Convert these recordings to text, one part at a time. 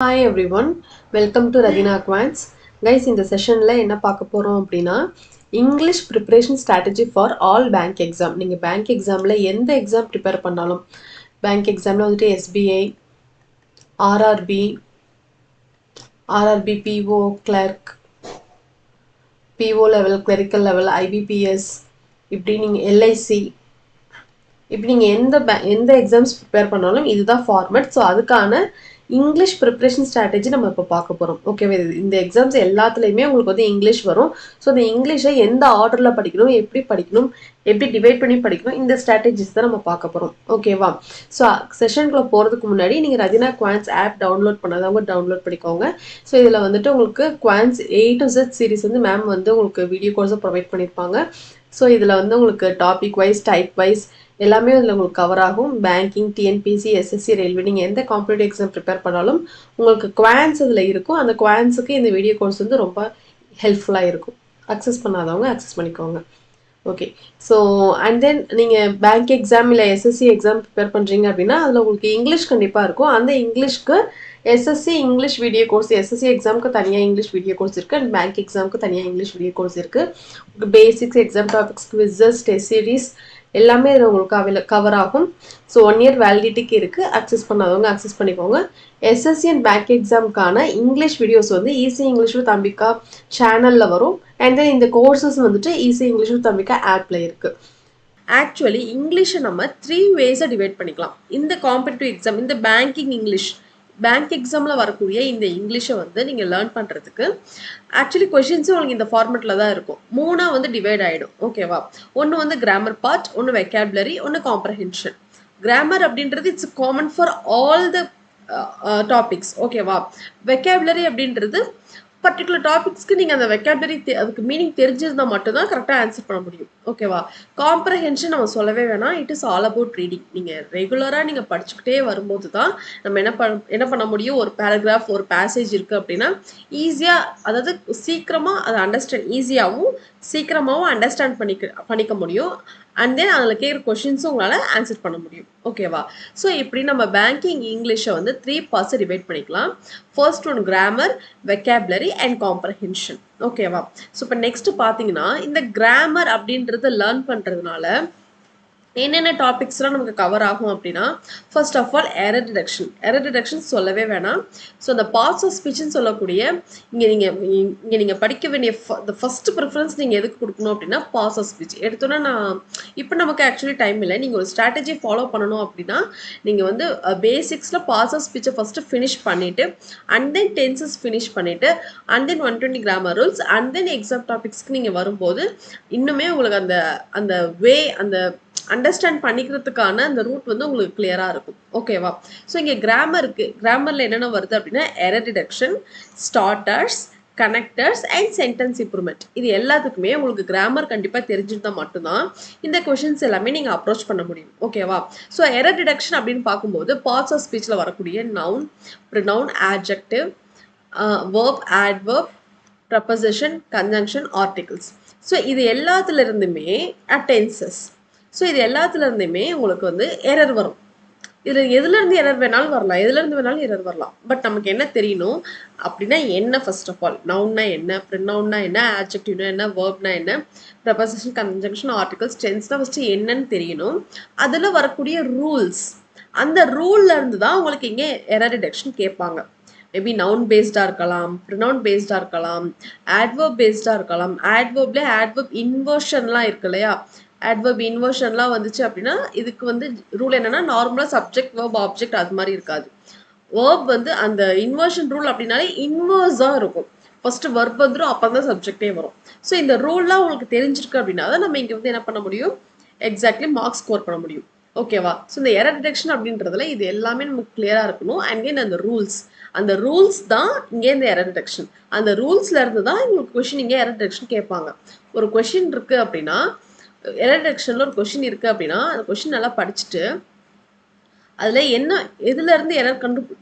Hi everyone, welcome to Radina Quants. Guys, இந்த செஷன்ல என்ன பார்க்க போறோம் அப்படின்னா English preparation strategy for all bank exam. நீங்கள் பேங்க் எக்ஸாமில் எந்த எக்ஸாம் ப்ரிப்பேர் பண்ணாலும் பேங்க் எக்ஸாமில் வந்துட்டு SBI, RRB, PO clerk, PO level, clerical level, IBPS, இப்படி நீங்கள் எல்ஐசி, இப்படி நீங்கள் எந்த எக்ஸாம்ஸ் ப்ரிப்பேர் பண்ணாலும் இதுதான் ஃபார்மேட். ஸோ அதுக்கான இங்கிலீஷ் ப்ரிப்பரேஷன் ஸ்ட்ராட்டஜி நம்ம இப்போ பார்க்க போகிறோம். ஓகேவா? இந்த எக்ஸாம்ஸ் எல்லாத்துலேயுமே உங்களுக்கு வந்து இங்கிலீஷ் வரும். ஸோ இந்த இங்கிலீஷை எந்த ஆர்டரில் படிக்கணும், எப்படி படிக்கணும், எப்படி டிவைட் பண்ணி படிக்கணும், இந்த ஸ்ட்ராட்டஜிஸ் தான் நம்ம பார்க்க போகிறோம். ஓகேவா? ஸோ செஷனுக்குள்ள போகிறதுக்கு முன்னாடி நீங்கள் ரதினா குவான்ஸ் ஆப் டவுன்லோட் பண்ணாதவங்க டவுன்லோட் பண்ணிக்கோங்க. ஸோ இதில் வந்துட்டு உங்களுக்கு quants A to Z series வந்து மேம் வந்து உங்களுக்கு வீடியோ கோர்ஸை ப்ரொவைட் பண்ணியிருப்பாங்க. ஸோ இதில் வந்து உங்களுக்கு டாபிக் வைஸ், டைப் வைஸ் எல்லாமே அதில் உங்களுக்கு கவர் ஆகும். பேங்கிங், டிஎன்பிசி, எஸ்எஸ்சி, ரயில்வே, நீங்கள் எந்த காம்படிட்டிவ் எக்ஸாம் ப்ரிப்பேர் பண்ணாலும் உங்களுக்கு குவான்ஸ் அதில் இருக்கும். அந்த குவான்ஸுக்கு இந்த வீடியோ கோர்ஸ் வந்து ரொம்ப ஹெல்ப்ஃபுல்லாக இருக்கும். அக்சஸ் பண்ணாதவங்க அக்சஸ் பண்ணிக்கோங்க. ஓகே. ஸோ அண்ட் தென் நீங்கள் பேங்க் எக்ஸாம் இல்லை எஸ்எஸ்சி எக்ஸாம் ப்ரிப்பேர் பண்ணுறீங்க அப்படின்னா அதில் உங்களுக்கு இங்கிலீஷ் கண்டிப்பாக இருக்கும். அந்த இங்கிலீஷ்க்கு SSC English video course, SSC எக்ஸாமுக்கு தனியாக இங்கிலீஷ் வீடியோ கோர்ஸ் இருக்குது. அண்ட் பேங்க் எக்ஸாமுக்கு தனியாக இங்கிலீஷ் வீடியோ கோர்ஸ் இருக்குது. Basics, exam topics, quizzes, test series எல்லாமே இதில் உங்களுக்கு கவர் ஆகும். ஸோ 1 year வேலிடிட்டிக்கு இருக்குது. அக்சஸ் பண்ணாதவங்க அக்சஸ் பண்ணிக்கோங்க. எஸ்எஸ்சி அண்ட் பேங்க் எக்ஸாமுக்கான இங்கிலீஷ் வீடியோஸ் வந்து ஈஸி இங்கிலீஷ் வித் அம்பிகா சேனலில் வரும். அண்ட் தென் இந்த கோர்சஸ் வந்துட்டு ஈஸி இங்கிலீஷ் வித் அம்பிகா ஆப்பில் இருக்குது. ஆக்சுவலி இங்கிலீஷை நம்ம 3 ways டிவைட் பண்ணிக்கலாம். இந்த காம்படிட்டிவ் எக்ஸாம், இந்த பேங்கிங் இங்கிலீஷ், பேங்க் எக்ஸாமில் வரக்கூடிய இந்த இங்கிலீஷை வந்து நீங்கள் லேர்ன் பண்ணுறதுக்கு ஆக்சுவலி கொஷின்ஸும் உங்களுக்கு இந்த ஃபார்மெட்டில் தான் இருக்கும். 3 வந்து டிவைட் ஆகிடும். ஓகேவா? ஒன்று வந்து கிராமர் பார்ட், ஒன்று வெக்காபுலரி, ஒன்று காம்ப்ரஹென்ஷன். கிராமர் அப்படின்றது it's common for all the topics. ஓகேவா? வெக்காபுலரி அப்படின்றது பர்டிகுலர் டாபிக்ஸ்க்கு நீங்கள் அந்த வெக்காபுலரி அதுக்கு மீனிங் தெரிஞ்சிருந்தால் மட்டும்தான் கரெக்டாக ஆன்சர் பண்ண முடியும். ஓகேவா? காம்ப்ரஹென்ஷன் நம்ம சொல்லவே வேணாம். It is all about reading. நீங்கள் ரெகுலராக நீங்கள் படிச்சுக்கிட்டே வரும்போது தான் நம்ம என்ன பண்ண முடியும், ஒரு பேராகிராஃப், ஒரு பேசேஜ் இருக்குது அப்படின்னா ஈஸியாக, அதாவது சீக்கிரமாக அதை ஈஸியாகவும் சீக்கிரமாகவும் அண்டர்ஸ்டாண்ட் பண்ணிக்க முடியும். அண்ட் தென் அதில் கேட்குற கொஷின்ஸும் உங்களால் ஆன்சர் பண்ண முடியும். ஓகேவா? ஸோ இப்படி நம்ம பேங்கிங் இங்கிலீஷை வந்து 3 parts டிவைட் பண்ணிக்கலாம். First one grammar, vocabulary and comprehension. ஓகேவா? ஸோ இப்போ நெக்ஸ்ட் பார்த்தீங்கன்னா இந்த கிராமர் அப்படின்றத லேர்ன் பண்ணுறதுனால என்னென்ன டாபிக்ஸ்லாம் நமக்கு கவர் ஆகும் அப்படின்னா, first of all error detection சொல்லவே வேணாம். ஸோ அந்த பார்ட்ஸ் ஆஃப் ஸ்பீச்னு சொல்லக்கூடிய இங்கே நீங்கள் படிக்க வேண்டிய ஃபர்ஸ்ட் ப்ரிஃபரன்ஸ் நீங்கள் எதுக்கு கொடுக்கணும் அப்படின்னா பார்ட்ஸ் ஆஃப் ஸ்பீச். எடுத்தோன்னா இப்போ நமக்கு ஆக்சுவலி டைம் இல்லை. நீங்கள் ஒரு ஸ்ட்ராட்டஜி ஃபாலோ பண்ணணும் அப்படின்னா நீங்கள் வந்து பேசிக்ஸில் பார்ட்ஸ் ஆஃப் ஸ்பீச்சை ஃபஸ்ட்டு ஃபினிஷ் பண்ணிவிட்டு அண்ட் தென் டென்சஸ் ஃபினிஷ் பண்ணிவிட்டு and then 120 grammar rules and then exam டாபிக்ஸ்க்கு நீங்கள் வரும்போது இன்னுமே உங்களுக்கு அந்த வே, அந்த அண்டர்ஸ்டாண்ட் பண்ணிக்கிறதுக்கான அந்த ரூட் வந்து உங்களுக்கு கிளியராக இருக்கும். ஓகேவா? ஸோ இங்கே கிராமரில் என்னென்ன வருது அப்படின்னா error detection, starters, connectors and sentence improvement. இது எல்லாத்துக்குமே உங்களுக்கு கிராமர் கண்டிப்பாக தெரிஞ்சிருந்தால் மட்டும்தான் இந்த கொஷின்ஸ் எல்லாமே நீங்கள் அப்ரோச் பண்ண முடியும். ஓகேவா? ஸோ எரர் டிடக்ஷன் அப்படின்னு பார்க்கும்போது பார்ட்ஸ் ஆஃப் ஸ்பீச்சில் வரக்கூடிய noun, pronoun, adjective, verb, adverb, preposition, conjunction, articles. So இது எல்லாத்துலேருந்துமே டென்சஸ். ஸோ இது எல்லாத்துலேருந்துமே உங்களுக்கு வந்து எரர் வரும். இதில் எதுலேருந்து எரர் வேணாலும் வரலாம், எதுலேருந்து வேணாலும் எரர் வரலாம். பட் நமக்கு என்ன தெரியணும் அப்படின்னா என்ன, ஃபர்ஸ்ட் ஆஃப் ஆல் நவுன்னா என்ன, ப்ரொனவுன்னா என்ன, ஆட்ஜெக்டிவ்னா என்ன, வேர்ப்னா என்ன, ப்ரப்போசிஷன், கன்ஜங்ஷன், ஆர்டிகல்ஸ், டென்ஸ்னா ஃபஸ்ட்டு என்னன்னு தெரியணும். அதில் வரக்கூடிய ரூல்ஸ், அந்த ரூல்லேருந்து தான் உங்களுக்கு இங்கே எரர் டிடக்ஷன் கேட்பாங்க. மேபி நவுன் பேஸ்டாக இருக்கலாம், ப்ரொனவுன் பேஸ்டாக இருக்கலாம், ஆட்வெர்ப் பேஸ்டாக இருக்கலாம். ஆட்வெர்ப்லேயே ஆட்வெர்ப் இன்வர்ஷன்லாம் இருக்கு இல்லையா? ஆட்வெர்ப் இன்வர்ஷன்லாம் வந்துச்சு அப்படின்னா இதுக்கு வந்து ரூல் என்னன்னா நார்மலாக சப்ஜெக்ட், வேர்ப், ஆப்ஜெக்ட் அது மாதிரி இருக்காது. வேர்ப் வந்து அந்த இன்வர்ஷன் ரூல் அப்படின்னாலே இன்வர்ஸாக இருக்கும். ஃபர்ஸ்ட் வெர்ப் வந்துடும், அப்புறம் தான் சப்ஜெக்டே வரும். ஸோ இந்த ரூல்லாம் உங்களுக்கு தெரிஞ்சிருக்கு அப்படின்னா தான் நம்ம இங்கே வந்து என்ன பண்ண முடியும், எக்ஸாக்ட்லி மார்க்ஸ் ஸ்கோர் பண்ண முடியும். ஓகேவா? ஸோ இந்த எரர் டிடக்ஷன் அப்படின்றதுல இது எல்லாமே நமக்கு கிளியராக இருக்கணும். அண்ட் தென் அந்த ரூல்ஸ் தான் இங்கே இந்த எரர் டிடக்ஷன். அந்த ரூல்ஸ்ல இருந்து தான் உங்களுக்கு கொஷின் இங்கே எரர் டிடக்ஷன் கேட்பாங்க. ஒரு கொஷின் இருக்கு அப்படின்னா, எரர் டிடக்ஷனில் ஒரு கொஷின் இருக்குது அப்படின்னா அந்த கொஷின் நல்லா படிச்சுட்டு அதில் என்ன எதுலேருந்து எரர்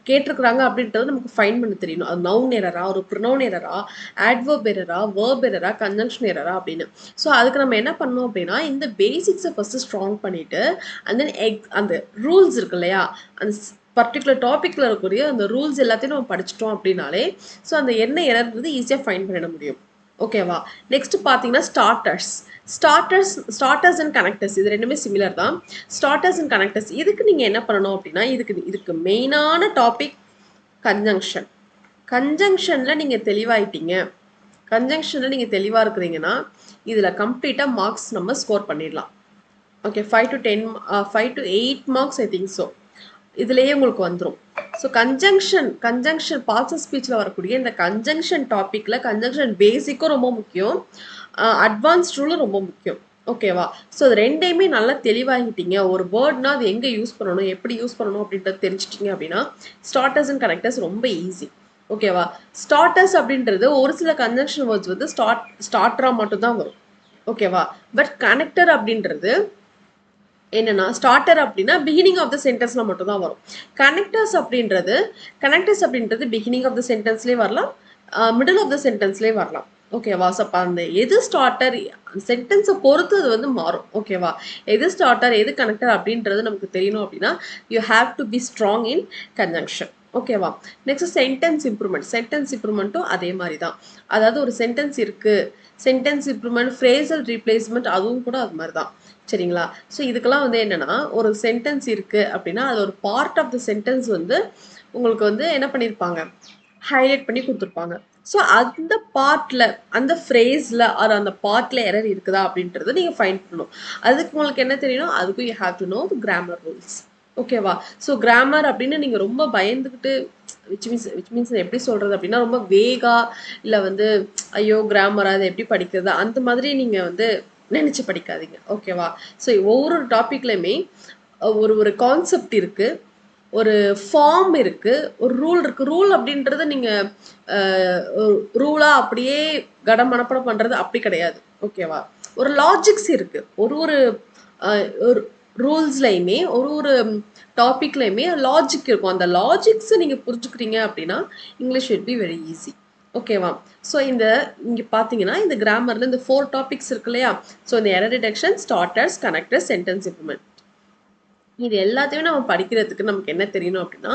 கேட்டிருக்கிறாங்க அப்படின்றது நமக்கு ஃபைன் பண்ண தெரியணும். அது நவுன் எரரா, ஒரு ப்ரொனவுன் எரரா, ஆட்வெர்ப் எரரா, வேர்ப் எரரா, கன்ஜங்ஷன் எரரா அப்படின்னு. ஸோ அதுக்கு நம்ம என்ன பண்ணணும் அப்படின்னா இந்த பேசிக்ஸை ஃபஸ்ட்டு ஸ்ட்ராங் பண்ணிவிட்டு அண்ட் தென் அந்த ரூல்ஸ் இருக்கு இல்லையா, அந்த பர்டிகுலர் டாப்பிக்கில் இருக்கக்கூடிய அந்த ரூல்ஸ் எல்லாத்தையும் நம்ம படிச்சிட்டோம் அப்படின்னாலே ஸோ அந்த என்ன எரர்ன்றது ஈஸியாக ஃபைண்ட் பண்ணிட முடியும். ஓகேவா? நெக்ஸ்ட் பார்த்தீங்கன்னா ஸ்டார்டர்ஸ் அண்ட் கனெக்டர்ஸ் இது ரெண்டுமே சிமிலர் தான். ஸ்டார்டர்ஸ் அண்ட் கனெக்டர்ஸ் இதுக்கு நீங்கள் என்ன பண்ணணும் அப்படின்னா இதுக்கு மெயினான டாபிக் கன்ஜங்ஷன். கன்ஜங்ஷனில் நீங்கள் தெளிவாயிட்டீங்க, கன்ஜங்ஷனில் நீங்கள் தெளிவாக இருக்கிறீங்கன்னா இதில் கம்ப்ளீட்டாக மார்க்ஸ் நம்ம ஸ்கோர் பண்ணிடலாம். Okay, 5 to 8 marks I think so இதுலேயே உங்களுக்கு வந்துடும். ஸோ கன்ஜங்ஷன் பார்ட்ஸ் ஆஃப் ஸ்பீச்சில் வரக்கூடிய இந்த கன்ஜங்ஷன் டாப்பிக்கில் கன்ஜங்ஷன் பேசிக்கும் ரொம்ப முக்கியம், அட்வான்ஸ்ட் ரூலும் ரொம்ப முக்கியம். ஓகேவா? ஸோ அது ரெண்டையுமே நல்லா தெளிவாகிட்டீங்க. ஒரு வேர்ட்னா அது எங்கே யூஸ் பண்ணணும், எப்படி யூஸ் பண்ணணும் அப்படின்றது தெரிஞ்சிட்டிங்க அப்படின்னா ஸ்டார்டர்ஸ் அண்ட் கனெக்டர்ஸ் ரொம்ப ஈஸி. ஓகேவா? ஸ்டார்டர்ஸ் அப்படின்றது ஒரு சில கன்ஜங்ஷன் வேர்ட்ஸ் வந்து ஸ்டார்டராக மட்டும்தான் வரும். ஓகேவா? பட் கனெக்டர் அப்படின்றது என்னன்னா ஸ்டார்டர் அப்படின்னா பிகினிங் ஆஃப் த சென்டென்ஸ்ல மட்டும் தான் வரும். கனெக்டர்ஸ் அப்படின்றது பிகினிங் ஆஃப் த சென்டென்ஸ்லேயே வரலாம், மிடில் ஆஃப் த சென்டென்ஸ்லேயே வரலாம். ஓகேவா? ஸோ அப்போ அந்த எது ஸ்டார்டர் சென்டென்ஸை பொறுத்து அது வந்து மாறும். ஓகேவா? எது ஸ்டார்டர் எது கனெக்டர் அப்படின்றது நமக்கு தெரியணும் அப்படின்னா you have to be strong in conjunction. ஓகேவா? நெக்ஸ்ட் சென்டென்ஸ் இம்ப்ரூவ்மெண்ட்டும் அதே மாதிரி தான். அதாவது ஒரு சென்டென்ஸ் இருக்குது, சென்டென்ஸ் இம்ப்ரூவ்மெண்ட், ஃப்ரேசல் ரீப்ளேஸ்மெண்ட் அதுவும் கூட அது மாதிரி தான். சரிங்களா? ஸோ இதுக்கெல்லாம் வந்து என்னென்னா ஒரு சென்டென்ஸ் இருக்குது அப்படின்னா அது ஒரு பார்ட் ஆஃப் த சென்டென்ஸ் வந்து உங்களுக்கு வந்து என்ன பண்ணியிருப்பாங்க, ஹைலைட் பண்ணி கொடுத்துருப்பாங்க. ஸோ அந்த பார்ட்டில் அந்த ஃப்ரேஸில் ஆர் அந்த பார்ட்டில் எரர் இருக்குதா அப்படின்றத நீங்கள் ஃபைண்ட் பண்ணணும். அதுக்கு உங்களுக்கு என்ன தெரியணும், அதுக்கும் you have to know grammar rules. ஓகேவா? ஸோ கிராமர் அப்படின்னு நீங்கள் ரொம்ப பயந்துக்கிட்டு விச் மீன்ஸ் எப்படி சொல்கிறது அப்படின்னா ரொம்ப வேகா இல்லை வந்து ஐயோ கிராமரா அதை எப்படி படிக்கிறது அந்த மாதிரி நீங்கள் வந்து நினச்சி படிக்காதீங்க. ஓகேவா? ஸோ ஒவ்வொரு டாப்பிக்லையுமே ஒரு கான்செப்ட் இருக்குது, ஒரு ஃபார்ம் இருக்குது, ஒரு ரூல் இருக்குது. ரூல் அப்படின்றது நீங்கள் ரூலாக அப்படியே கடம் மனப்படம் பண்ணுறது அப்படி கிடையாது. ஓகேவா? ஒரு லாஜிக்ஸ் இருக்குது. ஒரு ரூல்ஸ்லையுமே ஒரு டாப்பிக்லையுமே லாஜிக் இருக்கும். அந்த லாஜிக்ஸை நீங்கள் புரிஞ்சுக்கிறீங்க அப்படின்னா English will be very easy. ஓகேவா? ஸோ இங்கே பார்த்தீங்கன்னா இந்த கிராமரில் இந்த 4 டாபிக்ஸ் இருக்கு இல்லையா? ஸோ இந்த error detection, starters, connectors, sentence improvement இது எல்லாத்தையுமே நம்ம படிக்கிறதுக்கு நமக்கு என்ன தெரியணும் அப்படின்னா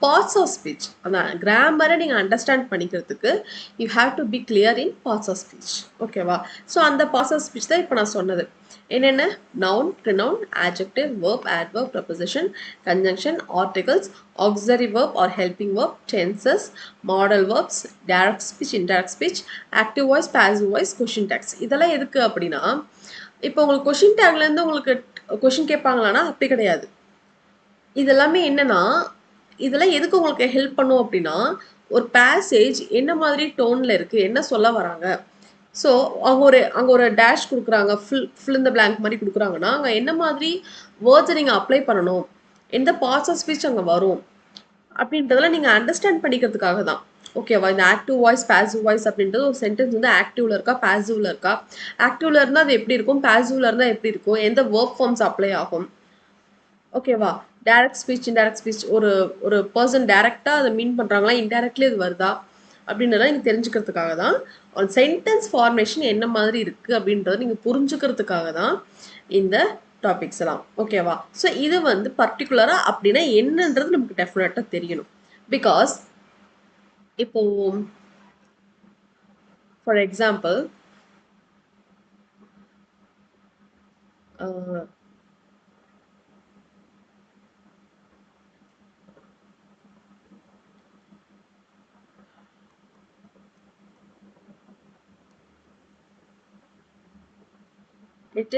பார்ட்ஸ் ஆஃப் ஸ்பீச். அதான் கிராமரை நீங்கள் அண்டர்ஸ்டாண்ட் பண்ணிக்கிறதுக்கு you have to be clear in parts of speech. ஓகேவா? ஸோ அந்த பார்ட்ஸ் ஆஃப் ஸ்பீச் தான் இப்போ நான் சொன்னது. என்னென்ன? Noun, pronoun, adjective, verb, adverb, preposition, conjunction, articles, auxiliary verb or helping verb, tenses, modal verbs, direct speech, indirect speech, active voice, passive voice, question tags. இதெல்லாம் எதுக்கு அப்படின்னா இப்போ உங்களுக்கு கொஷின் டேக்லேருந்து உங்களுக்கு கொஷின் கேட்பாங்களான்னா அப்படி கிடையாது. இதெல்லாமே என்னன்னா இதெல்லாம் எதுக்கு உங்களுக்கு ஹெல்ப் பண்ணும் அப்படின்னா ஒரு பேசேஜ் என்ன மாதிரி டோனில் இருக்குது, என்ன சொல்ல வராங்க. ஸோ அங்கே ஒரு டேஷ் கொடுக்குறாங்க, ஃபில் இந்த பிளாங்க் மாதிரி கொடுக்குறாங்கன்னா அங்கே என்ன மாதிரி வேர்ட்ஸை நீங்கள் அப்ளை பண்ணணும், எந்த பார்ட்ஸ் ஆஃப் ஸ்பீச் அங்கே வரும் அப்படின்றதெல்லாம் நீங்கள் அண்டர்ஸ்டாண்ட் பண்ணிக்கிறதுக்காக தான். ஓகேவா? இந்த ஆக்டிவ் வாய்ஸ், பாசிவ் வாய்ஸ் அப்படின்றது ஒரு சென்டென்ஸ் வந்து ஆக்டிவ்ல இருக்கா, பாசிவ்ல இருக்கா, ஆக்டிவ்ல இருந்தால் அது எப்படி இருக்கும், பாசிவ்ல இருந்தால் எப்படி இருக்கும், எந்த வேர்ப் ஃபார்ம்ஸ் அப்ளை ஆகும். ஓகேவா? டைரக்ட் ஸ்பீச், இன்டைரக்ட் ஸ்பீச், ஒரு பர்சன் டைரக்டாக அதை மீன் பண்ணுறாங்களா, இன்டைரக்ட்லி அது வருதா அப்படின்றத நீங்கள் தெரிஞ்சுக்கிறதுக்காக தான். ஒரு சென்டென்ஸ் ஃபார்மேஷன் என்ன மாதிரி இருக்குது அப்படின்றத நீங்கள் புரிஞ்சுக்கிறதுக்காக தான் இந்த டாபிக்ஸ் எல்லாம். ஓகேவா? ஸோ இது வந்து பர்டிகுலராக அப்படின்னா என்னன்றது நமக்கு டெஃபினட்டாக தெரியணும். பிகாஸ் இப்போ for example it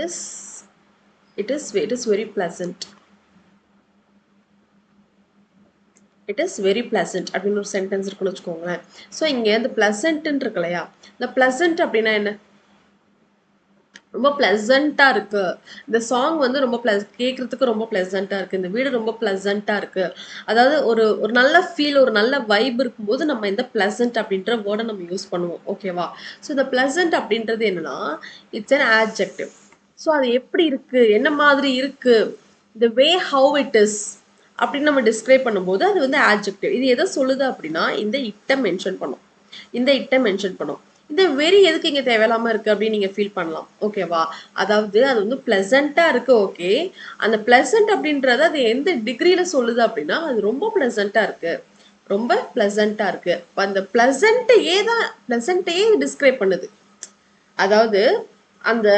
is very pleasant. It is very pleasant அப்படின்னு ஒரு சென்டென்ஸ் இருக்குன்னு வச்சுக்கோங்களேன். ஸோ இங்கே இந்த பிளசன்ட்ன்னு இருக்கு இல்லையா, இந்த பிளசன்ட் அப்படின்னா என்ன, ரொம்ப பிளசண்ட்டாக இருக்குது, இந்த சாங் வந்து ரொம்ப கேட்குறதுக்கு ரொம்ப பிளசண்ட்டாக இருக்குது, இந்த வீடு ரொம்ப பிளசண்ட்டாக இருக்குது, அதாவது ஒரு நல்ல ஃபீல், ஒரு நல்ல வைப் இருக்கும்போது நம்ம இந்த பிளசன்ட் அப்படின்ற வேர்டை நம்ம யூஸ் பண்ணுவோம். ஓகேவா? ஸோ இந்த பிளசன்ட் அப்படின்றது என்னன்னா இட்ஸ் அன் ஆட்ஜெக்டிவ். ஸோ அது எப்படி இருக்குது, என்ன மாதிரி இருக்குது, the way how it is அப்படின்னு நம்ம டிஸ்கிரைப் பண்ணும்போது அது வந்து ஆட்ஜெக்டிவ். இது எதை சொல்லுது அப்படின்னா இந்த இட்டை மென்ஷன் பண்ணும். இந்த வெரி எதுக்கு இங்க தேவையில்லாம இருக்கு அப்படின்னு நீங்க ஃபீல் பண்ணலாம். ஓகேவா? அதாவது அது வந்து பிளசண்டா இருக்கு. ஓகே, அந்த பிளசன்ட் அப்படின்றது அது எந்த டிகிரியில சொல்லுது அப்படின்னா அது ரொம்ப பிளசண்டா இருக்கு, ரொம்ப பிளசண்டா இருக்கு. அந்த பிளசண்ட்டையே தான் பிளசண்ட்டையே டிஸ்கிரைப் பண்ணுது. அதாவது அந்த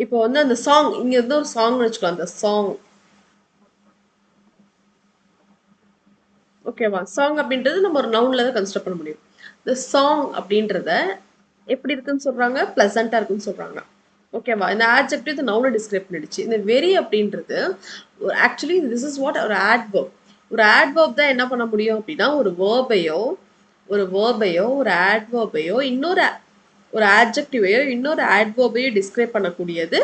இப்போ வந்து அந்த சாங் இங்க இருந்து ஒரு சாங் வச்சுக்கலாம். அந்த சாங் ஓகேவா? சாங் அப்படின்றது நம்ம ஒரு நவுன்ல தான் கன்சிடர் பண்ண முடியும். இந்த சாங் அப்படின்றத எப்படி இருக்குன்னு சொல்றாங்க? பிளசண்டா இருக்குன்னு சொல்றாங்க. ஓகேவா? இந்த ஆட்ஜெக்டிவ் இந்த நவுனை டிஸ்கிரைப் பண்ணிடுச்சு. இந்த வெரி அப்படின்றது ஆக்சுவலி திஸ் இஸ் வாட் ஒரு ஆட்வர்ப். ஒரு ஆட்வர்ப் தான் என்ன பண்ண முடியும் அப்படின்னா ஒரு வேர்பையோ ஒரு ஆட்வர்பையோ ஒரு ஆட்ஜெக்டிவையோ இன்னொரு ஆட்வர்பையோ டிஸ்கிரைப் பண்ணக்கூடியது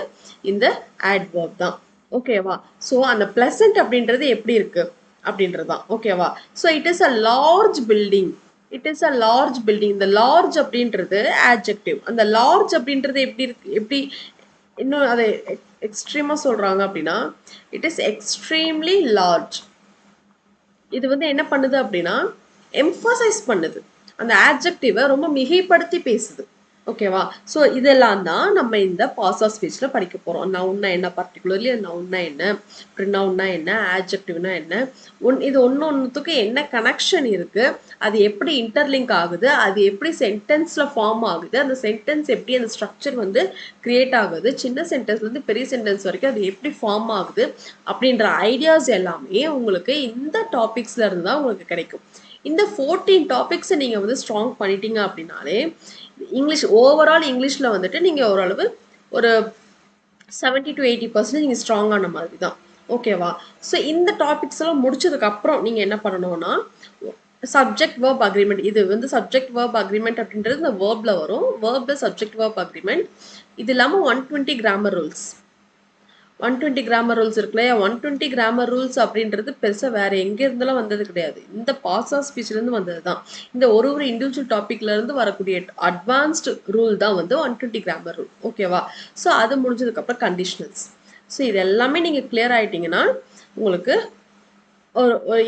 இந்த ஆட்வர்ப் தான். ஓகேவா? ஸோ அந்த பிளசன்ட் அப்படின்றது எப்படி இருக்கு அப்படின்றதுதான். ஓகேவா? So it is a large building. It is a large building. இந்த லார்ஜ் அப்படின்றது ஆட்ஜெக்டிவ். அந்த லார்ஜ் அப்படின்றது எப்படி இருக்கு, எப்படி இன்னும் அதை எக்ஸ்ட்ரீமா சொல்றாங்க அப்படின்னா இட் இஸ் எக்ஸ்ட்ரீம்லி லார்ஜ். இது வந்து என்ன பண்ணுது அப்படின்னா எம்ஃபசைஸ் பண்ணுது, அந்த ஆட்ஜெக்டிவை ரொம்ப மிகைப்படுத்தி பேசுது. ஓகேவா? ஸோ இதெல்லாம் தான் நம்ம இந்த பாஸ் ஆஃப் ஸ்பீச்ல படிக்க போறோம். நவுன்னா என்ன, பர்டிகுலர்லி நவுன்னா என்ன, ப்ரினவுன்னா என்ன, ஆட்ஜெக்டிவ்னா என்ன, இது ஒன்னொன்னுத்துக்கு என்ன கனெக்ஷன் இருக்கு, அது எப்படி இன்டர்லிங்க் ஆகுது, அது எப்படி சென்டென்ஸ்ல ஃபார்ம் ஆகுது, அந்த சென்டென்ஸ் எப்படி அந்த ஸ்ட்ரக்சர் வந்து கிரியேட் ஆகுது, சின்ன சென்டென்ஸ்ல இருந்து பெரிய சென்டென்ஸ் வரைக்கும் அது எப்படி ஃபார்ம் ஆகுது அப்படின்ற ஐடியாஸ் எல்லாமே உங்களுக்கு இந்த டாபிக்ஸ்ல இருந்து தான் உங்களுக்கு கிடைக்கும். இந்த 14 டாபிக்ஸை நீங்க வந்து ஸ்ட்ராங் பண்ணிட்டீங்க அப்படின்னாலே இங்கிலீஷ் ஓவரால் இங்கிலீஷ்ல வந்துட்டு நீங்க ஓரளவு ஒரு 70 to 80% நீங்க ஸ்ட்ராங் ஆன மாதிரி தான். ஓகேவா? ஸோ இந்த டாபிக்ஸ் எல்லாம் முடிச்சதுக்கு அப்புறம் நீங்க என்ன பண்ணணும்னா சப்ஜெக்ட் வேர்ப் அக்ரிமெண்ட். இது வந்து சப்ஜெக்ட் வேர்ப் அக்ரிமெண்ட் அப்படின்றது இந்த வேர்ப்ல வரும். வேர்ப்ல சப்ஜெக்ட் வேர்ப் அக்ரிமெண்ட். இது இல்லாமல் 120 கிராமர் ரூல்ஸ். 120 கிராமர் ரூல்ஸ் இருக்குல்ல, 120 கிராமர் ரூல்ஸ் அப்படின்றது பெருசாக வேற எங்க இருந்தெல்லாம் வந்தது கிடையாது. இந்த பாஸ் ஆஃப் ஸ்பீச்ல இருந்து வந்தது தான். இந்த ஒரு இண்டிவிஜுவல் டாபிக்ல இருந்து வரக்கூடிய அட்வான்ஸ்டு ரூல் தான் வந்து 120 கிராமர் ரூல். ஓகேவா? ஸோ அது முடிஞ்சதுக்கு அப்புறம் கண்டிஷனல்ஸ். ஸோ இது எல்லாமே நீங்க கிளியர் ஆயிட்டீங்கன்னா உங்களுக்கு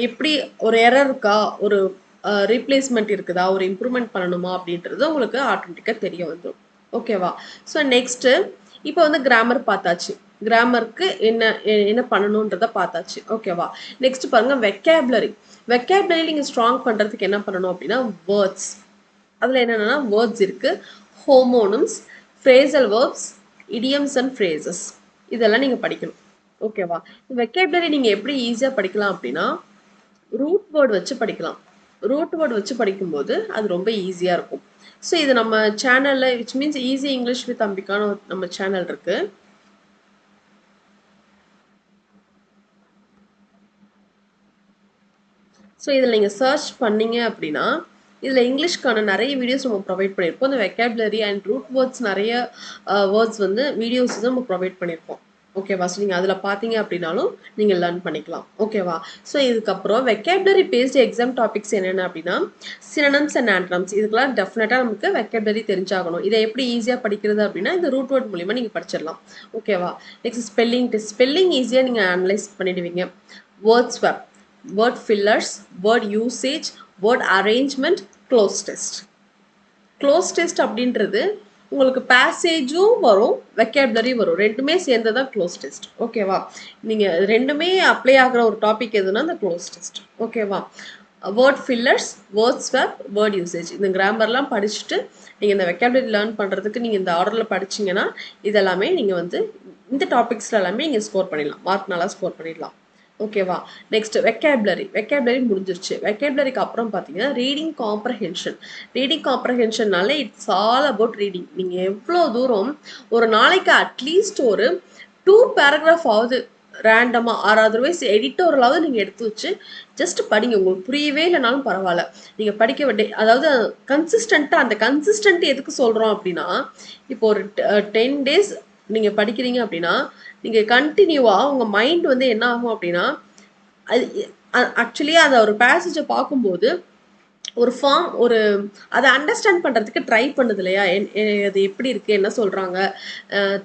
எப்படி ஒரு எரர் இருக்கா, ஒரு ரீப்ளேஸ்மெண்ட் இருக்குதா, ஒரு இம்ப்ரூவ்மெண்ட் பண்ணணுமா அப்படின்றது உங்களுக்கு ஆட்டோமேட்டிக்காக தெரிய வந்துடும். ஓகேவா? ஸோ நெக்ஸ்ட்டு இப்போ வந்து கிராமர் பார்த்தாச்சு. கிராமருக்கு என்ன பண்ணணுன்றத பார்த்தாச்சு. ஓகேவா? நெக்ஸ்ட் பாருங்க வெக்காபுலரி. வெக்காபுலரி நீங்கள் ஸ்ட்ராங் பண்ணுறதுக்கு என்ன பண்ணணும் அப்படின்னா வேர்ட்ஸ். அதில் என்னென்னா வேர்ட்ஸ் இருக்குது, homonyms, phrasal verbs, idioms and phrases. இதெல்லாம் நீங்கள் படிக்கணும். ஓகேவா? வெக்காபுலரி நீங்கள் எப்படி ஈஸியாக படிக்கலாம் அப்படின்னா ரூட் வேர்டு வச்சு படிக்கலாம். ரூட் வேர்டு வச்சு படிக்கும்போது அது ரொம்ப ஈஸியாக இருக்கும். ஸோ இது நம்ம சேனலில் which means easy English with அம்பிகான நம்ம சேனல் இருக்குது. ஸோ இதில் நீங்கள் சர்ச் பண்ணீங்க அப்படின்னா இதில் இங்கிலீஷ்க்கான நிறைய வீடியோஸ் நம்ம ப்ரொவைட் பண்ணியிருப்போம். இந்த வெக்காபுலரி அண்ட் ரூட் வேர்ட்ஸ் நிறைய வேர்ட்ஸ் வந்து வீடியோஸ் தான் நம்ம ப்ரொவைட் பண்ணியிருப்போம். ஓகேவா? ஸோ நீங்கள் அதில் பார்த்தீங்க அப்படின்னாலும் நீங்கள் லேர்ன் பண்ணிக்கலாம். ஓகேவா? ஸோ இதுக்கப்புறம் வெக்காபுலரி பேஸ்டு எக்ஸாம் டாபிக்ஸ் என்னென்ன அப்படின்னா சினோனிம்ஸ் அண்ட் ஆன்டோனிம்ஸ். இதுக்கெல்லாம் டெஃபினட்டாக நமக்கு வெக்காபுலரி தெரிஞ்சாகணும். இதை எப்படி ஈஸியாக படிக்கிறது அப்படின்னா இந்த ரூட் வேர்ட் மூலிமா நீங்கள் படிச்சிடலாம். ஓகேவா? Next spelling test. ஸ்பெல்லிங் ஈஸியாக நீங்கள் அனலைஸ் பண்ணிடுவீங்க. Word swap, word fillers, word usage, word arrangement, cloze test. Cloze test அப்படின்றது உங்களுக்கு பேசேஜும் வரும், வெக்காபுலரி வரும், ரெண்டுமே சேர்ந்ததான் க்ளோஸ் டெஸ்ட். ஓகேவா? நீங்கள் ரெண்டுமே அப்ளை ஆகிற ஒரு டாபிக் எதுனா இந்த க்ளோஸ் டெஸ்ட். ஓகேவா? Word fillers, word swap, word usage, இந்த கிராமர்லாம் படிச்சுட்டு நீங்கள் இந்த வெக்காபுலரி லேர்ன் பண்ணுறதுக்கு நீங்கள் இந்த ஆர்டரில் படிச்சிங்கன்னா இதெல்லாமே நீங்கள் வந்து இந்த டாபிக்ஸில் எல்லாமே நீங்கள் ஸ்கோர் பண்ணிடலாம், மார்க் நல்லா ஸ்கோர் பண்ணிடலாம். ஓகேவா? Next vocabulary. வெக்காபுலரி முடிஞ்சிருச்சு. வெக்காபுலரிக்கு அப்புறம் பார்த்தீங்கன்னா ரீடிங் காம்ப்ரஹென்ஷன். ரீடிங் காம்ப்ரஹென்ஷன்னால இட்ஸ் ஆல் அபவுட் ரீடிங். நீங்கள் எவ்வளோ தூரம் ஒரு நாளைக்கு அட்லீஸ்ட் ஒரு 2 பேராகிராஃப் ஆகுது ரேண்டமாக ஆர் அதர்வைஸ் எடிட்டோரலாவது நீங்கள் எடுத்து வச்சு ஜஸ்ட் படிங்க. உங்களுக்கு புரியவே இல்லைனாலும் பரவாயில்ல, நீங்கள் படிக்க வேண்டிய அதாவது கன்சிஸ்டண்ட்டாக. அந்த கன்சிஸ்டன்ட் எதுக்கு சொல்கிறோம் அப்படின்னா இப்போ ஒரு 10 days நீங்கள் படிக்கிறீங்க அப்படின்னா நீங்கள் கண்டினியூவாக உங்கள் மைண்ட் வந்து என்ன ஆகும் அப்படின்னா அது ஆக்சுவலி அந்த ஒரு பேசேஜை பார்க்கும்போது ஒரு ஃபார்ம் ஒரு அதை அண்டர்ஸ்டாண்ட் பண்ணுறதுக்கு ட்ரை பண்ணுது இல்லையா? அது எப்படி இருக்குது, என்ன சொல்கிறாங்க,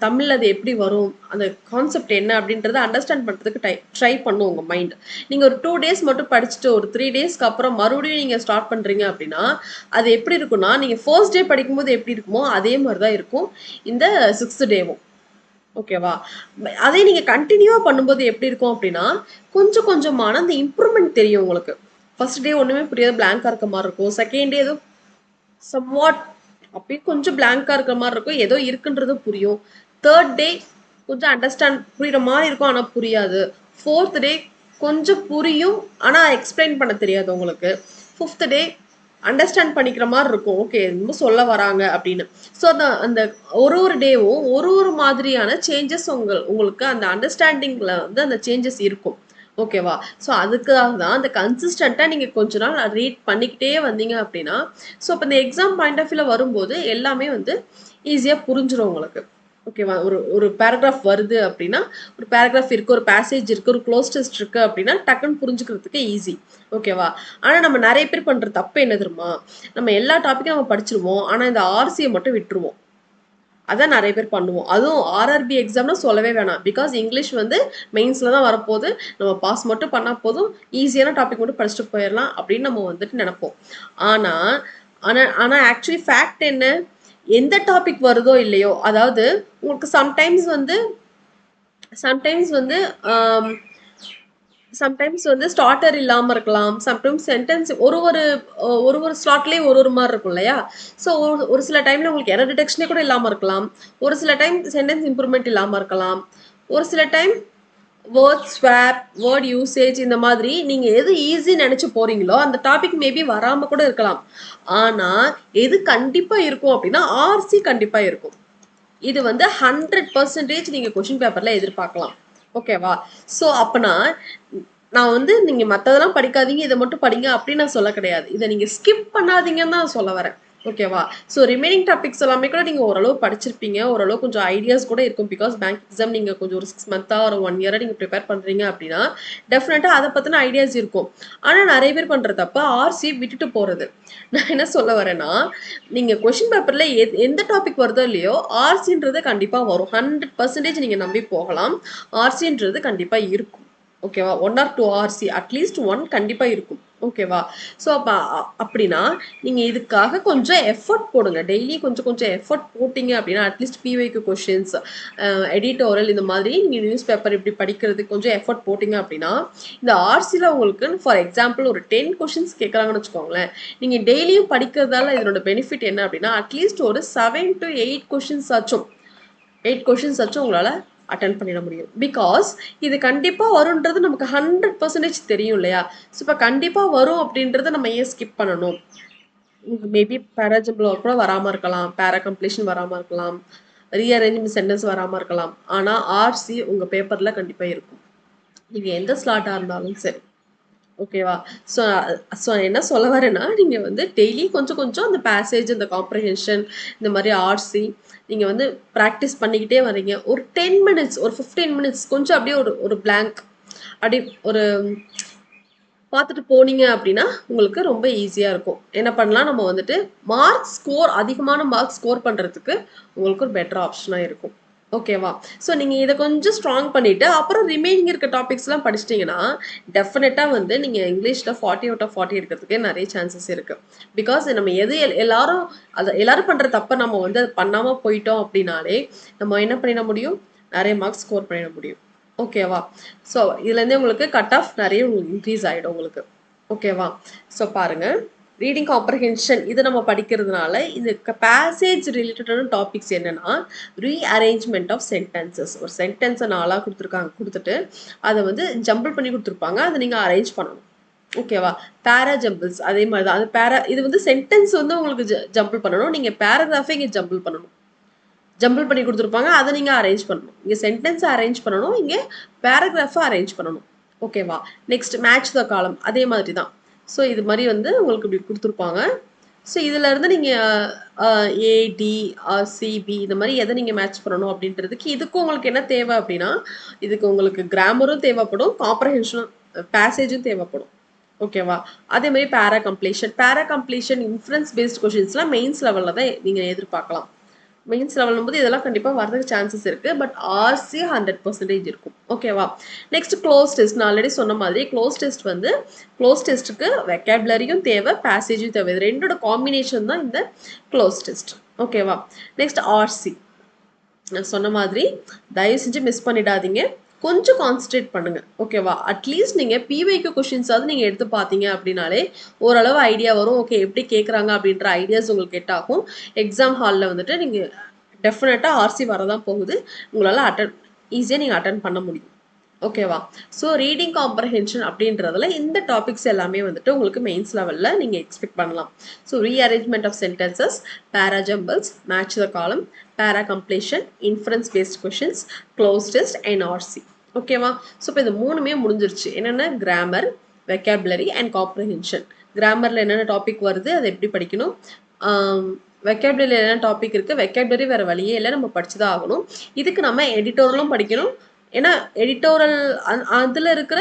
தமிழில் அது எப்படி வரும், அந்த கான்செப்ட் என்ன அப்படின்றத அண்டர்ஸ்டாண்ட் பண்ணுறதுக்கு ட்ரை பண்ணும் உங்கள் மைண்ட். நீங்கள் ஒரு 2 டேஸ் மட்டும் படிச்சுட்டு ஒரு 3 டேஸ்க்கு அப்புறம் மறுபடியும் நீங்கள் ஸ்டார்ட் பண்ணுறீங்க அப்படின்னா அது எப்படி இருக்குன்னா, நீங்கள் ஃபர்ஸ்ட் டே படிக்கும்போது எப்படி இருக்குமோ அதே மாதிரி தான் இருக்கும் இந்த 6th டேவும். ஓகேவா? அதே நீங்கள் கண்டினியூவாக பண்ணும்போது எப்படி இருக்கும் அப்படின்னா கொஞ்சம் கொஞ்சமான அந்த இம்ப்ரூவ்மெண்ட் தெரியும் உங்களுக்கு. ஃபர்ஸ்ட் டே ஒன்றுமே புரியாது, பிளாங்காக இருக்க மாதிரி இருக்கும். செகண்ட் டே ஏதோ சம்வாட் அப்படியே கொஞ்சம் பிளாங்காக இருக்கிற மாதிரி இருக்கும், ஏதோ இருக்குன்றது புரியும். தேர்ட் டே கொஞ்சம் அண்டர்ஸ்டாண்ட் புரியுற மாதிரி இருக்கும், ஆனால் புரியாது. ஃபோர்த் டே கொஞ்சம் புரியும், ஆனால் எக்ஸ்பிளைன் பண்ண தெரியாது உங்களுக்கு. ஃபிஃப்த் டே அண்டர்ஸ்டாண்ட் பண்ணிக்கிற மாதிரி இருக்கும், ஓகே ரொம்ப சொல்ல வராங்க அப்படின்னு. ஸோ அந்த ஒரு டேவும் ஒரு மாதிரியான சேஞ்சஸ் உங்களுக்கு அந்த அண்டர்ஸ்டாண்டிங்கில் வந்து அந்த சேஞ்சஸ் இருக்கும். ஓகேவா? ஸோ அதுக்காக தான் அந்த கன்சிஸ்டண்ட்டாக நீங்கள் கொஞ்ச நாள் ரீட் பண்ணிக்கிட்டே வந்தீங்க அப்படின்னா, ஸோ இப்போ இந்த எக்ஸாம் பாயிண்ட் ஆஃப் வியூவில் வரும்போது எல்லாமே வந்து ஈஸியாக புரிஞ்சிடும் உங்களுக்கு. ஓகேவா? ஒரு பேராகிராஃப் வருது அப்படின்னா, ஒரு பேராகிராஃப் இருக்குது, ஒரு பேசேஜ் இருக்குது, ஒரு க்ளோஸ் டெஸ்ட் இருக்குது அப்படின்னா டக்குன்னு புரிஞ்சுக்கிறதுக்கு ஈஸி. ஓகேவா? ஆனால் நம்ம நிறைய பேர் பண்ணுற தப்பு என்ன தெரியுமா? நம்ம எல்லா டாப்பிக்கும் நம்ம படிச்சிருவோம், ஆனால் இந்த ஆர்சியை மட்டும் விட்டுருவோம். அதான் நிறைய பேர் பண்ணுவோம். அதுவும் ஆர்ஆர்பி எக்ஸாம்னா சொல்லவே வேணாம். பிகாஸ் இங்கிலீஷ் வந்து மெயின்ஸில் தான் வரப்போகுது, நம்ம பாஸ் மட்டும் பண்ணால் போதும், ஈஸியான டாபிக் மட்டும் படிச்சுட்டு போயிடலாம் அப்படின்னு நம்ம வந்துட்டு நினைப்போம். ஆனால் ஆனால் ஆனால் ஆக்சுவலி ஃபேக்ட் என்ன? எந்த டாபிக் வருதோ இல்லையோ, அதாவது உங்களுக்கு சம்டைம்ஸ் வந்து ஸ்டார்டர் இல்லாமல் இருக்கலாம், சம்டைம்ஸ் சென்டென்ஸ் ஒரு ஸ்லாட்லேயே ஒரு மாதிரி இருக்கும் இல்லையா? ஸோ ஒரு சில டைமில் உங்களுக்கு எரர் டிடெக்ஷனே கூட இல்லாமல் இருக்கலாம், ஒரு சில டைம் சென்டென்ஸ் இம்ப்ரூவ்மெண்ட் இல்லாமல் இருக்கலாம், ஒரு சில time word swap, word usage, இந்த மாதிரி நீங்கள் எது ஈஸி நினச்சி போகிறீங்களோ அந்த டாபிக் மேபி வராமல் கூட இருக்கலாம். ஆனால் எது கண்டிப்பாக இருக்கும் அப்படின்னா ஆர்சி கண்டிப்பாக இருக்கும். இது வந்து 100% நீங்கள் கொஷின் பேப்பரில் எதிர்பார்க்கலாம். ஓகேவா? ஸோ அப்போனா நான் வந்து நீங்கள் மற்றதெல்லாம் படிக்காதீங்க, இதை மட்டும் படிங்க அப்படின்னு நான் சொல்ல கிடையாது. இதை நீங்கள் ஸ்கிப் பண்ணாதீங்கன்னு தான் சொல்ல வரேன். ஓகேவா? ஸோ ரிமைனிங் டாபிக்ஸ் எல்லாமே கூட நீங்கள் ஓரளவு படிச்சிருப்பீங்க, ஓரளவு கொஞ்சம் ஐடியாஸ் கூட இருக்கும். பிகாஸ் பேங்க் எக்ஸாம் நீங்கள் கொஞ்சம் ஒரு 6 மந்த்தாக ஒரு 1 இயராக நீங்கள் ப்ரிப்பேர் பண்ணுறீங்க அப்படின்னா டெஃபினட்டாக அதை பற்றின ஐடியாஸ் இருக்கும். ஆனால் நிறைய பேர் பண்ணுற தப்பு ஆர்சி விட்டுட்டு போகிறது. நான் என்ன சொல்ல வரேன்னா, நீங்கள் கொஷின் பேப்பரில் எந்த டாபிக் வருதோ இல்லையோ ஆர்சின்றது கண்டிப்பாக வரும். 100% நீங்கள் நம்பி போகலாம். ஆர்சின்றது கண்டிப்பாக இருக்கும். ஓகேவா? 1 or 2 ஆர்சி அட்லீஸ்ட் 1 கண்டிப்பாக இருக்கும். ஓகேவா? ஸோ அப்போ அப்படின்னா நீங்கள் இதுக்காக கொஞ்சம் எஃபர்ட் போடுங்க. டெய்லி கொஞ்சம் எஃபர்ட் போட்டிங்க அப்படின்னா அட்லீஸ்ட் பிவைக்கு கொஷின்ஸ், எடிட்டோரியல், இந்த மாதிரி நீங்கள் நியூஸ் பேப்பர் இப்படி படிக்கிறதுக்கு கொஞ்சம் எஃபர்ட் போட்டிங்க அப்படின்னா இந்த ஆர்சியில் உங்களுக்கு ஃபார் எக்ஸாம்பிள் ஒரு 10 கொஷின்ஸ் கேட்குறாங்கன்னு வச்சுக்கோங்களேன். நீங்கள் டெய்லியும் படிக்கிறதால இதனோட பெனிஃபிட் என்ன அப்படின்னா அட்லீஸ்ட் ஒரு 7 to 8 கொஷின்ஸ் ஆச்சும் உங்களால் அட்டன் பண்ணிட முடியும். பிகாஸ் இது கண்டிப்பாக வரும்ன்றது நமக்கு 100% தெரியும் இல்லையா? ஸோ இப்போ கண்டிப்பாக வரும் அப்படின்றத நம்ம ஏன் ஸ்கிப் பண்ணணும்? மேபி பேராஜம்பிள் கூட வராமல் இருக்கலாம், பேரா கம்ப்ளீஷன் வராமல் இருக்கலாம், ரீஅரேஞ்ச்மெண்ட் சென்டென்ஸ் வராமல் இருக்கலாம். ஆனால் ஆர்சி உங்கள் பேப்பரில் கண்டிப்பாக இருக்கும், நீங்கள் எந்த ஸ்லாட்டாக இருந்தாலும் சரி. ஓகேவா? ஸோ என்ன சொல்ல வரேன்னா நீங்கள் வந்து டெய்லி கொஞ்சம் அந்த பேசேஜ், இந்த காம்ப்ரிஹென்ஷன், இந்த மாதிரி ஆர்சி நீங்கள் வந்து ப்ராக்டிஸ் பண்ணிக்கிட்டே வரீங்க. ஒரு 10 minutes, ஒரு 15 minutes கொஞ்சம் அப்படியே ஒரு பிளாங்க் அப்படி ஒரு பார்த்துட்டு போனீங்க அப்படின்னா உங்களுக்கு ரொம்ப ஈஸியாக இருக்கும். என்ன பண்ணலாம், நம்ம வந்துட்டு அதிகமான மார்க்ஸ் ஸ்கோர் பண்ணுறதுக்கு உங்களுக்கு ஒரு பெட்டர் ஆப்ஷனாக இருக்கும். ஓகேவா? ஸோ நீங்கள் இதை கொஞ்சம் ஸ்ட்ராங் பண்ணிவிட்டு அப்புறம் ரிமைனிங் இருக்க டாபிக்ஸ்லாம் படிச்சிட்டிங்கன்னா டெஃபினட்டாக வந்து நீங்கள் இங்கிலீஷில் 40 out of 40 இருக்கிறதுக்கே நிறைய சான்சஸ் இருக்குது. பிகாஸ் நம்ம எல்லாரும் பண்ணுற தப்பை நம்ம வந்து அது பண்ணாமல் போயிட்டோம் அப்படின்னாலே நம்ம என்ன பண்ணிட முடியும், நிறைய மார்க்ஸ் ஸ்கோர் பண்ணிட முடியும். ஓகேவா? ஸோ இதுலேருந்தே உங்களுக்கு கட் ஆஃப் நிறைய இன்க்ரீஸ் ஆகிடும் உங்களுக்கு. ஓகேவா? ஸோ பாருங்கள், ரீடிங் காம்ப்ரஹென்ஷன் இது நம்ம படிக்கிறதுனால இது பேசேஜ் ரிலேட்டடான டாபிக்ஸ் என்னென்னா ரீஅரேஞ்ச்மெண்ட் ஆஃப் சென்டென்சஸ். ஒரு சென்டென்ஸை 4ஆக கொடுத்துட்டு அதை வந்து ஜம்பிள் பண்ணி கொடுத்துருப்பாங்க, அதை நீங்கள் அரேஞ்ச் பண்ணணும். ஓகேவா? பேரா ஜம்பிள்ஸ் அதே மாதிரி தான். அது இது வந்து சென்டென்ஸ் வந்து உங்களுக்கு ஜம்பிள் பண்ணணும், நீங்கள் பேராகிராஃபே இங்கே ஜம்பிள் பண்ணி கொடுத்துருப்பாங்க, அதை நீங்கள் அரேஞ்ச் பண்ணணும். இங்கே சென்டென்ஸை அரேஞ்ச் பண்ணணும், இங்கே பேராகிராஃபை அரேஞ்ச் பண்ணணும். ஓகேவா? நெக்ஸ்ட் மேட்ச் த காலம் அதே மாதிரி தான். ஸோ இது மாதிரி வந்து உங்களுக்கு இப்படி கொடுத்துருப்பாங்க. ஸோ இதிலேருந்து நீங்கள் ஏடி சிபி இந்த மாதிரி எதை நீங்கள் மேட்ச் பண்ணணும் அப்படின்றதுக்கு இதுக்கும் உங்களுக்கு என்ன தேவை அப்படின்னா இதுக்கு உங்களுக்கு கிராமரும் தேவைப்படும், காம்ப்ரஹென்ஷனும் பேசேஜும் தேவைப்படும். ஓகேவா? அதே மாதிரி பேரா கம்ப்ளீஷன் இன்ஃபரன்ஸ் பேஸ்ட் கொஷின்ஸ்லாம் மெயின்ஸ் லெவலில் தான் நீங்கள் எதிர்பார்க்கலாம். மெயின்ஸ் லெவல் போது இதெல்லாம் கண்டிப்பாக வரதுக்கு சான்சஸ் இருக்குது. பட் ஆர்சி 100% இருக்கும். ஓகேவா? Next close test. நான் ஆல்ரெடி சொன்ன மாதிரி க்ளோஸ் டெஸ்ட் வந்து க்ளோஸ் டெஸ்ட்டுக்கு வெக்காபுலரியும் தேவை, பேசேஜும் தேவை. இது ரெண்டோட காம்பினேஷன் தான் இந்த க்ளோஸ் டெஸ்ட். ஓகேவா? Next RC. நான் சொன்ன மாதிரி தயவு செஞ்சு மிஸ் பண்ணிடாதீங்க. கொஞ்சம் கான்சன்ட்ரேட் பண்ணுங்க. ஓகேவா? அட்லீஸ்ட் நீங்கள் பிவைக்கு கொஷின்ஸாவது நீங்கள் எடுத்து பார்த்தீங்க அப்படின்னாலே ஓரளவு ஐடியா வரும். ஓகே, எப்படி கேட்குறாங்க அப்படின்ற ஐடியாஸ் உங்களுக்கு கெட் ஆகும். எக்ஸாம் ஹாலில் வந்துட்டு நீங்கள் டெஃபினட்டாக ஆர்சி வரதான் போகுது. உங்களால் ஈஸியாக நீங்கள் அட்டன் பண்ண முடியும். ஓகேவா? ஸோ ரீடிங் காம்ப்ரஹென்ஷன் அப்படின்றதுல இந்த டாபிக்ஸ் எல்லாமே வந்துட்டு உங்களுக்கு மெயின்ஸ் லெவலில் நீங்கள் எக்ஸ்பெக்ட் பண்ணலாம். ஸோ ரீஅரேஞ்ச்மெண்ட் ஆஃப் சென்டென்சஸ், பேரா ஜம்பிள்ஸ், match the column, para completion, inference based questions, cloze test and RC. ஓகேவா? ஸோ இப்போ இது மூணுமே முடிஞ்சிருச்சு. என்னென்ன? Grammar, vocabulary and comprehension. கிராமரில் என்னென்ன டாபிக் வருது, அதை எப்படி படிக்கணும், வெக்காபுலரி என்ன டாபிக் இருக்குது, வெக்காபுலரி வேறு வழியே இல்லை, நம்ம படிச்சு தான் ஆகணும். இதுக்கு நம்ம எடிட்டோரலும் படிக்கணும். ஏன்னா எடிட்டோரல் அதில் இருக்கிற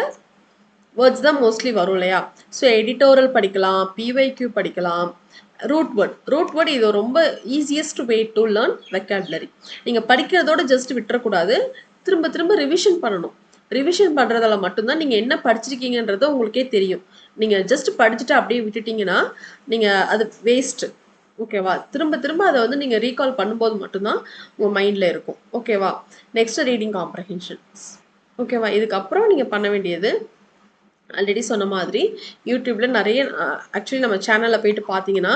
வேர்ட்ஸ் தான் மோஸ்ட்லி வரும் இல்லையா? ஸோ எடிட்டோரல் படிக்கலாம், பிவைக்யூ படிக்கலாம், ரூட் வேர்ட் இது ரொம்ப easiest way to learn vocabulary. நீங்கள் படிக்கிறதோட ஜஸ்ட் விட்டுறக்கூடாது, திரும்ப திரும்ப ரிவிஷன் பண்ணணும். ரிவிஷன் பண்ணுறதால மட்டும்தான் நீங்கள் என்ன படிச்சிருக்கீங்கன்றது உங்களுக்கே தெரியும். நீங்கள் ஜஸ்ட் படிச்சுட்டு அப்படியே விட்டுட்டீங்கன்னா நீங்கள் அது வேஸ்ட்டு. ஓகேவா? திரும்ப திரும்ப அதை வந்து நீங்கள் ரீகால் பண்ணும்போது மட்டும்தான் உங்கள் மைண்டில் இருக்கும். ஓகேவா? Next reading comprehensions. ஓகேவா? இதுக்கப்புறம் நீங்கள் பண்ண வேண்டியது ஆல்ரெடி சொன்ன மாதிரி யூடியூப்பில் நிறைய ஆக்சுவலி நம்ம சேனலில் போயிட்டு பார்த்தீங்கன்னா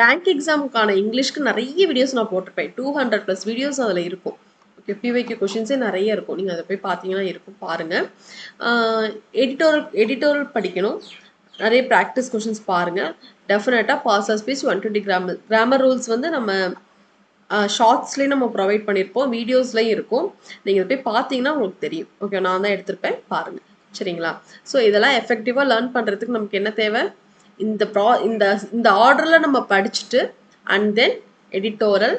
பேங்க் எக்ஸாமுக்கான இங்கிலீஷ்க்கு நிறைய வீடியோஸ் நான் போட்டிருப்பேன். 200+ வீடியோஸ் அதில் இருக்கும். ஓகே, பிவைக்கு கொஷின்ஸே நிறைய இருக்கும். நீங்கள் அதை போய் பார்த்தீங்கன்னா இருக்கும், பாருங்கள். எடிட்டோரல் படிக்கணும். நிறைய ப்ராக்டிஸ் கொஷின்ஸ் பாருங்கள். டெஃபினட்டாக parts of speech 120 grammar rules வந்து நம்ம ஷார்ட்ஸ்லேயும் நம்ம ப்ரொவைட் பண்ணியிருப்போம், வீடியோஸ்லேயும் இருக்கும். நீங்கள் போய் பார்த்தீங்கன்னா உங்களுக்கு தெரியும். ஓகே, நான் தான் எடுத்திருப்பேன், பாருங்கள். சரிங்களா? ஸோ இதெல்லாம் எஃபெக்டிவாக லேர்ன் பண்ணுறதுக்கு நமக்கு என்ன தேவை? இந்த ஆர்டரில் நம்ம படிச்சுட்டு அண்ட் தென் எடிட்டோரல்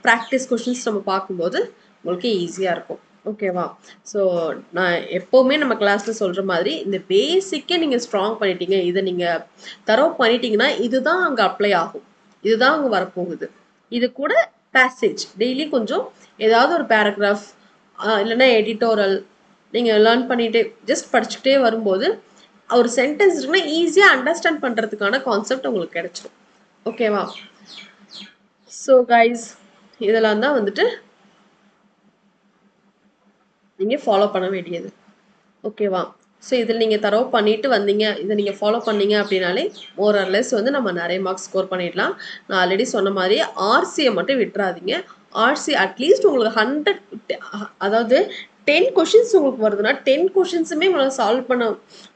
ப்ராக்டிஸ் கொஷின்ஸ் நம்ம பார்க்கும்போது உங்களுக்கு ஈஸியாக இருக்கும். ஓகேவா? ஸோ நான் எப்போவுமே நம்ம கிளாஸில் சொல்கிற மாதிரி இந்த பேசிக்கே நீங்கள் ஸ்ட்ராங் பண்ணிட்டீங்க, இதை நீங்கள் தரவு பண்ணிட்டீங்கன்னா இதுதான் அங்கே அப்ளை ஆகும், இதுதான் அங்கே வரப்போகுது. இது கூட பேசேஜ் டெய்லி கொஞ்சம் ஏதாவது ஒரு பேராகிராஃப் இல்லைன்னா எடிட்டோரல் நீங்கள் லேர்ன் பண்ணிகிட்டே ஜஸ்ட் படிச்சுக்கிட்டே வரும்போது ஒரு சென்டென்ஸ் இருக்குன்னா ஈஸியாக அண்டர்ஸ்டாண்ட் பண்ணுறதுக்கான கான்செப்ட் உங்களுக்கு கிடைச்சிடும். ஓகேவா? ஸோ கைஸ், இதெல்லாம் தான் வந்துட்டு நீங்கள் ஃபாலோ பண்ண வேண்டியது. ஓகேவா? ஸோ இதில் நீங்கள் தரவு பண்ணிட்டு வந்தீங்க, இதை நீங்கள் ஃபாலோ பண்ணீங்க அப்படின்னாலே மோர் ஆர் லெஸ் வந்து நம்ம நிறைய மார்க்ஸ் ஸ்கோர் பண்ணிடலாம். நான் ஆல்ரெடி சொன்ன மாதிரி ஆர்சியை மட்டும் விட்டுறாதீங்க. ஆர்சி அட்லீஸ்ட் உங்களுக்கு 100, அதாவது 10 கொஷின்ஸ் உங்களுக்கு வருதுன்னா 10 கொஷின்ஸுமே உங்களால் சால்வ் பண்ண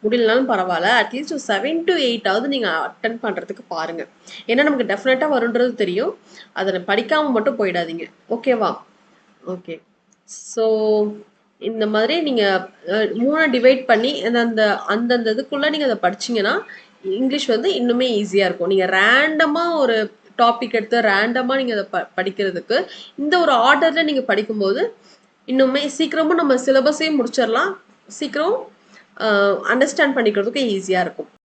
முடியலனாலும் பரவாயில்ல, அட்லீஸ்ட் ஒரு 7 to 8 நீங்கள் அட்டன் பண்ணுறதுக்கு பாருங்கள். ஏன்னா நமக்கு டெஃபினட்டாக வருன்றது தெரியும். அதை படிக்காமல் மட்டும் போயிடாதீங்க. ஓகேவா? ஓகே, ஸோ இந்த மாதிரி நீங்கள் 3 டிவைட் பண்ணி அந்தந்த இதுக்குள்ளே நீங்கள் அதை படிச்சிங்கன்னா இங்கிலீஷ் வந்து இன்னுமே ஈஸியாக இருக்கும். நீங்கள் ரேண்டமாக ஒரு டாபிக் எடுத்து ரேண்டமாக நீங்கள் அதை படிக்கிறதுக்கு இந்த ஒரு ஆர்டரில் நீங்கள் படிக்கும்போது இன்னுமே சீக்கிரமும் நம்ம சிலபஸையும் முடிச்சிடலாம், சீக்கிரம் அண்டர்ஸ்டாண்ட் பண்ணிக்கிறதுக்கு ஈஸியாக இருக்கும்.